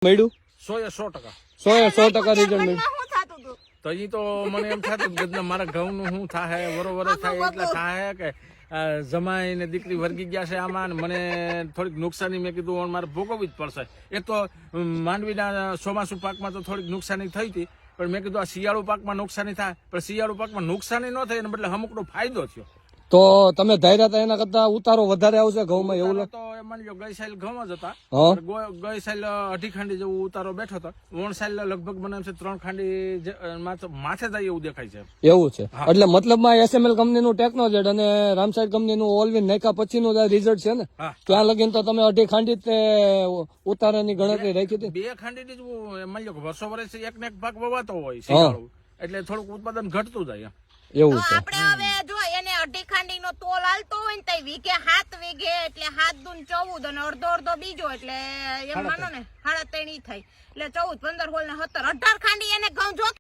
મળ્યું 100% 100% રિઝલ્ટ મળ્યું. તો ઈ તો મને એમ થતું કે મારા ઘઉં નું શું થાય બરોબર થાય એટલે થાય કે જમાઈ ને દીકરી વર્ગી ગયા છે આમાં મને થોડીક નુકસાની મેં કીધું મારે ભોગવવી જ પડશે. એક તો માંડવીના ચોમાસુ પાકમાં તો થોડીક નુકસાની થઈ હતી પણ મેં કીધું આ શિયાળુ પાકમાં નુકસાની થાય પણ શિયાળુ પાકમાં નુકસાની ન થાય એને બદલે અમુકનો ફાયદો થયો. તો તમે ધાર્યા હતા એના કરતા ઉતારો વધારે આવશે ઘઉંમાં એવું તો એમ માની લો ગઈ સાલ ઘઉં જ હતા. હા ગઈ સાલ 2.5 ખાંડી જેવું ઉતારો બેઠો હતો. ઓણ સાલ લગભગ મને એમ છે 3 ખાંડી માથે જાય એવું દેખાય છે. એવું છે એટલે મતલબમાં એસએમએલ કંપનીનું ટેકનોજેટ અને રામસાઈડ કંપનીનું ઓલવિન નાખ્યા પછીનું રિઝલ્ટ છે ને ત્યાં લગીને તો તમે 2.5 ખાંડી તે ઉતારાની ગણતરી રાખી હતી. 2 ખાંડી જ માની લો કે વર્ષો વર્ષ એક ને એક ભાગ વવાતો હોય શિયાળુ એટલે થોડુંક ઉત્પાદન ઘટતું જાય એવું છે. આપણે હવે જો એને 2.5 ખાંડી નો તોલ હાલતો હોય ને તો વીઘે 7 વીઘે એટલે 7 દૂન 14 અને અડધો બીજો એટલે એમ માનો ને 3.5 થાય એટલે 14 15 16 ને 17 18 ખાંડી એને